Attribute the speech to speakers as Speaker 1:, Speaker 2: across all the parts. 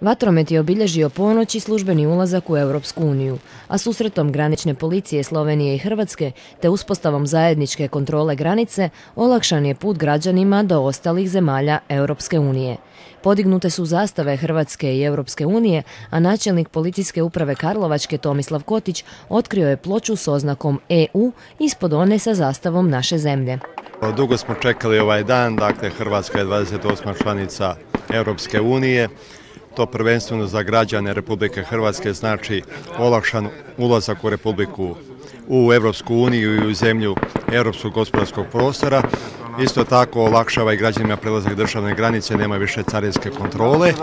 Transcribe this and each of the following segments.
Speaker 1: Vatromet je obilježio ponoć i službeni ulazak u Europsku uniju, a susretom granične policije Slovenije i Hrvatske te uspostavom zajedničke kontrole granice olakšan je put građanima do ostalih zemalja Europske unije. Podignute su zastave Hrvatske i Europske unije, a načelnik policijske uprave Karlovačke Tomislav Kotić otkrio je ploču s oznakom EU ispod one sa zastavom naše zemlje.
Speaker 2: Dugo smo čekali ovaj dan, dakle Hrvatska je 28. članica Europske unije. To prvenstveno za građane Republike Hrvatske znači olakšan ulazak u Europsku uniju i u zemlju Europskog gospodarskog prostora. Isto tako olakšava i građanima prelazak državne granice, nema više carinske kontrole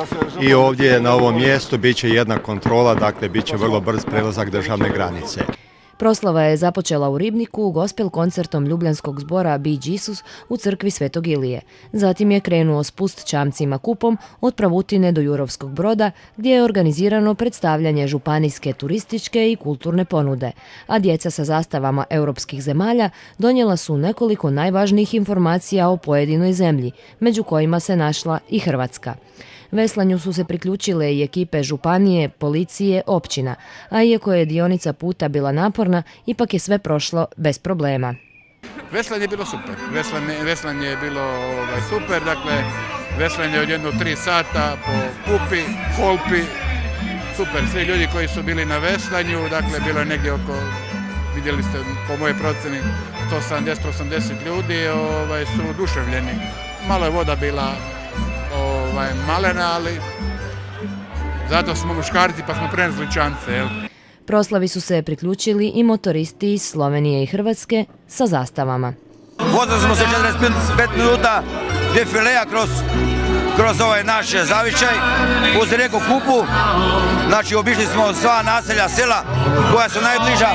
Speaker 2: i ovdje na ovom mjestu bit će jedna kontrola, dakle bit će vrlo brz prelazak državne granice.
Speaker 1: Proslava je započela u Ribniku gospel koncertom ljubljanskog zbora Be Jesus u crkvi Svetog Ilije. Zatim je krenuo spust čamcima kupom od Pravutine do Jurovskog Broda, gdje je organizirano predstavljanje županijske turističke i kulturne ponude, a djeca sa zastavama europskih zemalja donijela su nekoliko najvažnijih informacija o pojedinoj zemlji, među kojima se našla i Hrvatska. Veslanju su se priključile i ekipe županije, policije, općina, a iako je dionica puta bila naporna, ipak je sve prošlo bez problema.
Speaker 3: Veslanje je bilo super. Veslanje je bilo super, dakle veslanje od 1-3 sata po Kupi, Kolpi, super. Svi ljudi koji su bili na veslanju, dakle bilo je negdje oko, vidjeli ste po moje proceni, 170-180 ljudi su oduševljeni. Malo je voda bila malena, ali zato smo muškarci pa smo prenesli čamce, jel?
Speaker 1: Proslavi su se priključili i motoristi iz Slovenije i Hrvatske sa zastavama.
Speaker 4: Vozili smo se 45 minuta defileja kroz ovaj naš zavičaj, uz rijeku Kupu. Znači obišli smo sva naselja, sela koja su najbliža,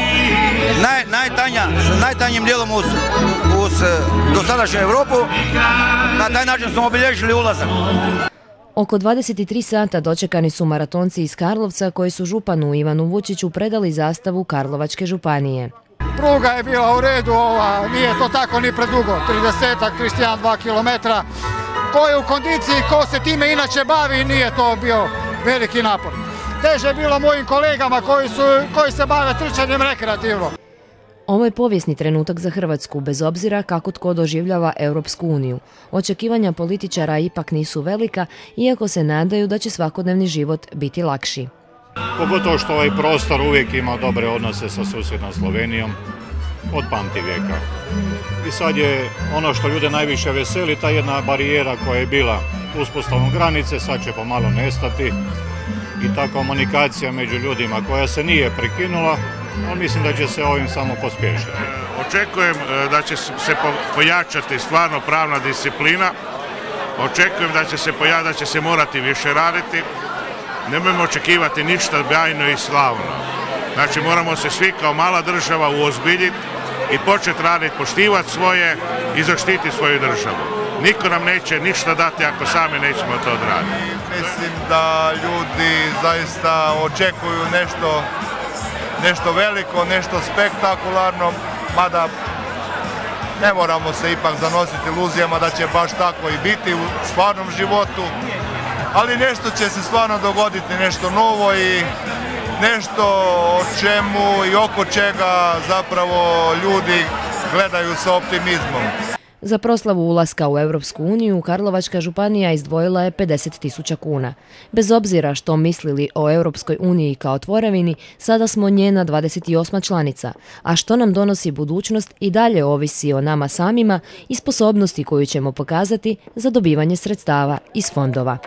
Speaker 4: najtanjim dijelom uz dosadašnju Europu. Na taj način smo obilježili ulazak.
Speaker 1: Oko 23 sata dočekani su maratonci iz Karlovca koji su županu Ivanu Vučiću predali zastavu Karlovačke županije.
Speaker 5: Pruga je bila u redu, nije to tako ni predugo, 31-2 kilometra. Ko je u kondiciji, ko se time inače bavi, nije to bio veliki napor. Teže je bilo mojim kolegama koji se bave trčanjem rekreativno.
Speaker 1: Ovo je povijesni trenutak za Hrvatsku, bez obzira kako tko doživljava Europsku uniju. Očekivanja političara ipak nisu velika, iako se nadaju da će svakodnevni život biti lakši.
Speaker 6: Pogotovo što ovaj prostor uvijek ima dobre odnose sa susjednom Slovenijom od pamtivijeka. I sad je ono što ljude najviše veseli, ta jedna barijera koja je bila uspostavom granice, sad će pomalo nestati. I ta komunikacija među ljudima koja se nije prekinula, ali mislim da će se ovim samo pospješiti.
Speaker 7: Očekujem da će se pojačati stvarno pravna disciplina, očekujem da će se morati više raditi, nemojmo očekivati ništa bajno i slavno. Znači moramo se svi kao mala država uozbiljiti i početi raditi, poštivati svoje i zaštiti svoju državu. Niko nam neće ništa dati ako sami nećemo to odraditi.
Speaker 8: Mislim da ljudi zaista očekuju nešto veliko, nešto spektakularno, mada ne moramo se ipak zanositi iluzijama da će baš tako i biti u stvarnom životu, ali nešto će se stvarno dogoditi, nešto novo i nešto o čemu i oko čega zapravo ljudi gledaju sa optimizmom.
Speaker 1: Za proslavu ulaska u Europsku uniju Karlovačka županija izdvojila je 50.000 kuna. Bez obzira što mislili o Europskoj uniji kao tvorevini, sada smo njena 28. članica, a što nam donosi budućnost i dalje ovisi o nama samima i sposobnosti koju ćemo pokazati za dobivanje sredstava iz fondova.